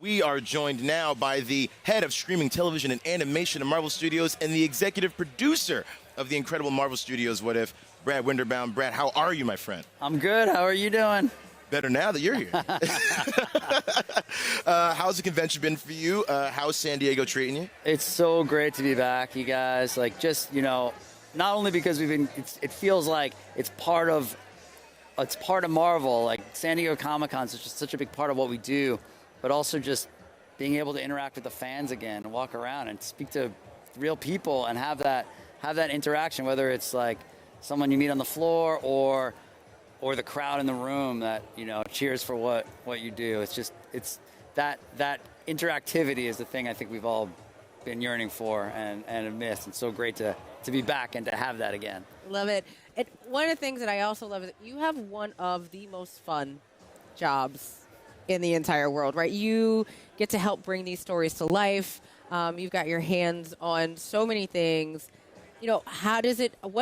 We are joined now by the head of streaming television and animation at Marvel Studios and the executive producer of the incredible Marvel Studios What If, Brad Winderbaum. Brad, how are you, my friend? I'm good. How are you doing? Better now that you're here. How's the convention been for you? How's San Diego treating you? It's so great to be back, you guys. Like, just, not only because it feels like it's part of Marvel. Like, San Diego Comic-Con is just such a big part of what we do, but also just being able to interact with the fans again and walk around and speak to real people and have that interaction, whether it's like someone you meet on the floor or the crowd in the room that, cheers for what you do. It's that interactivity is the thing I think we've all been yearning for and have missed. It's so great to be back and to have that again. Love it. And one of the things that I also love is that you have one of the most fun jobs in the entire world, right? You get to help bring these stories to life. You've got your hands on so many things. What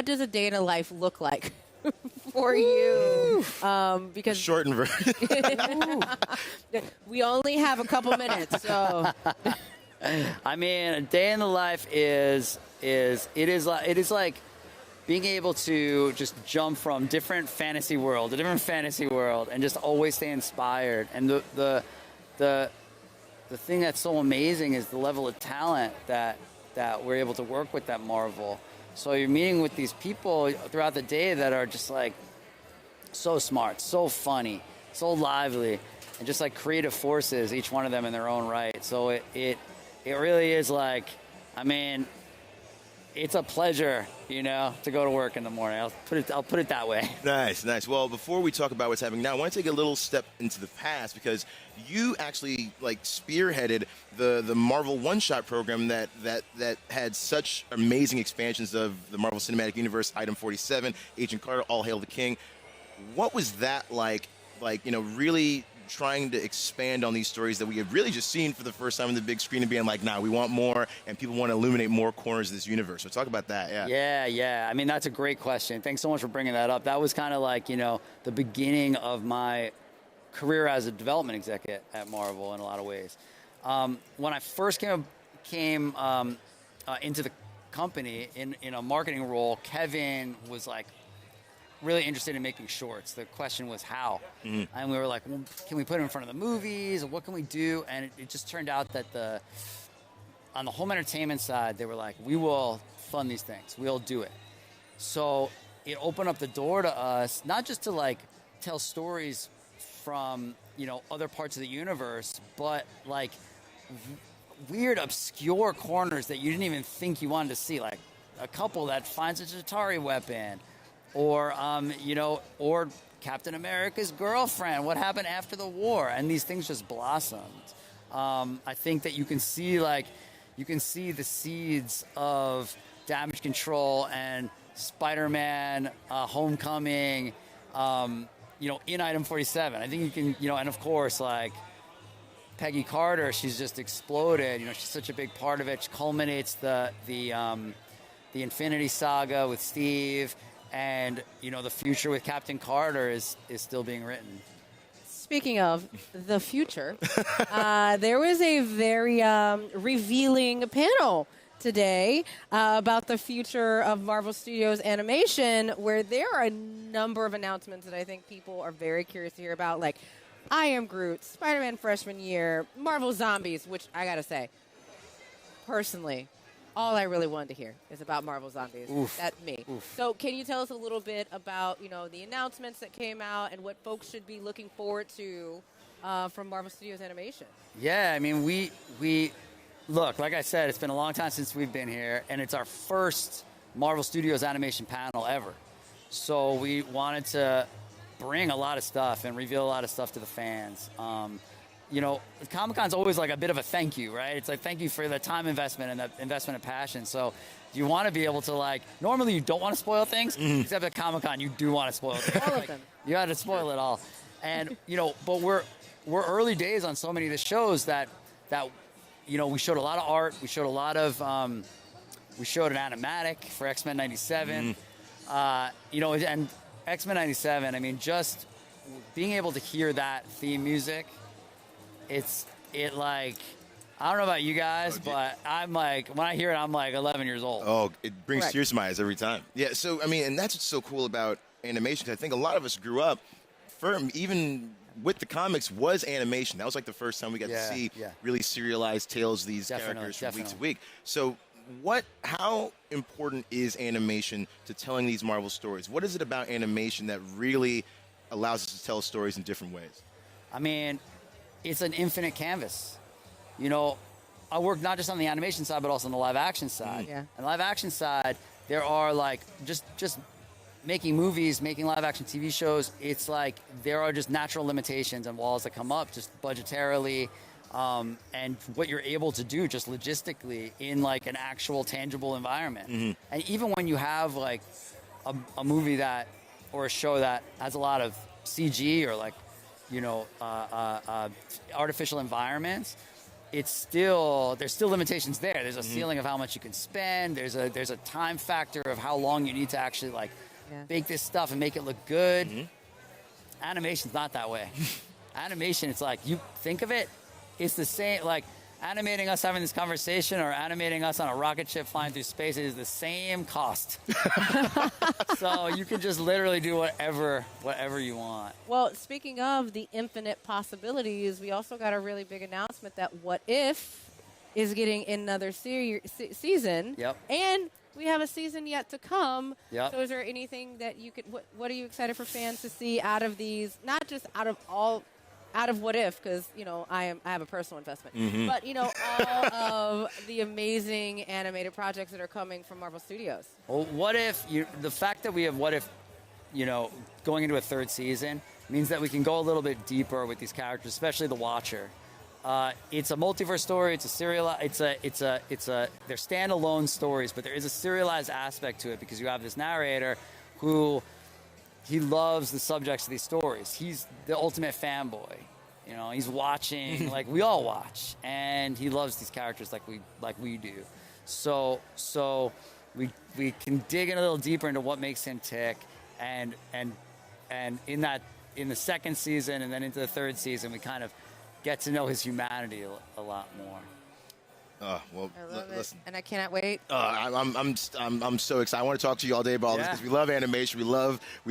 does a day in a life look like for you? Because Shortened version. we only have a couple minutes, so. I mean, a day in the life it is like being able to just jump from different fantasy world to different fantasy world and just always stay inspired. And the thing that's so amazing is the level of talent that we're able to work with at Marvel. So you're meeting with these people throughout the day that are just like so smart, so funny, so lively, and just like creative forces, each one of them in their own right. So it really is like, I mean, it's a pleasure, to go to work in the morning. I'll put it that way. Nice. Well, before we talk about what's happening now, I want to take a little step into the past because you actually spearheaded the Marvel one-shot program that had such amazing expansions of the Marvel Cinematic Universe, Item 47, Agent Carter, All Hail the King. What was that like? Really trying to expand on these stories that we have really just seen for the first time on the big screen and being like, nah, we want more, and people want to illuminate more corners of this universe. So talk about that, yeah. Yeah. I mean, that's a great question. Thanks so much for bringing that up. That was kind of like, the beginning of my career as a development executive at Marvel in a lot of ways. When I first came into the company in a marketing role, Kevin was like, really interested in making shorts. The question was how. Mm-hmm. And we were like, well, can we put it in front of the movies? What can we do? And it just turned out that on the home entertainment side, they were like, we will fund these things. We'll do it. So it opened up the door to us, not just to tell stories from, other parts of the universe, but weird, obscure corners that you didn't even think you wanted to see. Like a couple that finds a Chitauri weapon, or or Captain America's girlfriend. What happened after the war? And these things just blossomed. I think that you can see the seeds of Damage Control and Spider-Man, Homecoming, in Item 47. I think you can, and of course, Peggy Carter, she's just exploded. She's such a big part of it. She culminates the Infinity Saga with Steve. And, the future with Captain Carter is still being written. Speaking of the future, there was a very revealing panel today about the future of Marvel Studios animation, where there are a number of announcements that I think people are very curious to hear about, like I Am Groot, Spider-Man Freshman Year, Marvel Zombies, which I got to say, personally, all I really wanted to hear is about Marvel Zombies. Oof. That's me. Oof. So can you tell us a little bit about, the announcements that came out and what folks should be looking forward to from Marvel Studios Animation? Yeah, I mean, we look, like I said, it's been a long time since we've been here, and it's our first Marvel Studios Animation panel ever. So we wanted to bring a lot of stuff and reveal a lot of stuff to the fans. Comic-Con's always like a bit of a thank you, right? It's like thank you for the time investment and the investment of passion. So you want to be able to normally you don't want to spoil things, except at Comic-Con you do want to spoil things. All of them. You got to spoil it all. And, but we're early days on so many of the shows that we showed a lot of art. We showed a lot of, we showed an animatic for X-Men 97. And X-Men 97, I mean, just being able to hear that theme music, it's it like, I don't know about you guys, but I'm like, when I hear it, I'm like 11 years old. Oh, it brings Correct. tears to my eyes every time. Yeah, so, I mean, and that's what's so cool about animation. 'Cause I think a lot of us grew up, even with the comics, was animation. That was like the first time we got to see really serialized tales of these characters from week to week. So how important is animation to telling these Marvel stories? What is it about animation that really allows us to tell stories in different ways? I mean, it's an infinite canvas. You know, I work not just on the animation side, but also on the live action side. Yeah. And the live action side, there are like just making movies, making live action TV shows. It's like there are just natural limitations and walls that come up just budgetarily, and what you're able to do just logistically in like an actual tangible environment. And even when you have like a movie that or a show that has a lot of CG or like, you know, artificial environments, there's still limitations there. There's a ceiling of how much you can spend. There's a time factor of how long you need to actually like bake this stuff and make it look good. Animation's not that way. Animation, it's like, you think of it, it's the same, like animating us having this conversation or animating us on a rocket ship flying through space is the same cost. So you can just literally do whatever you want. Well, speaking of the infinite possibilities, we also got a really big announcement that What If is getting another season. Yep. And we have a season yet to come. Yep. So is there anything that you could, what are you excited for fans to see out of these, not just out of What If, because, you know, I have a personal investment, but, you know, all of the amazing animated projects that are coming from Marvel Studios. Well, the fact that we have What If, you know, going into a third season means that we can go a little bit deeper with these characters, especially the Watcher. It's a multiverse story. It's a serial. They're standalone stories, but there is a serialized aspect to it because you have this narrator who he loves the subjects of these stories. He's the ultimate fanboy. You know, he's watching like we all watch, and he loves these characters like we do. So we can dig in a little deeper into what makes him tick, and in the second season and then into the third season, we kind of get to know his humanity a lot more. Well, I love listen. it, and I cannot wait. I'm so excited. I want to talk to you all day about all this because we love animation. We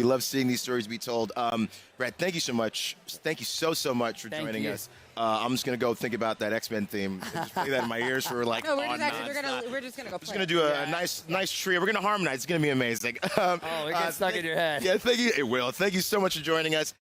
love seeing these stories be told. Brad, thank you so much. Thank you so much for joining us. I'm just gonna go think about that X-Men theme and just play that in my ears for like. No, we're just gonna go. Just gonna do a nice trio. We're gonna harmonize. It's gonna be amazing. It gets stuck in your head. Yeah, thank you. It will. Thank you so much for joining us.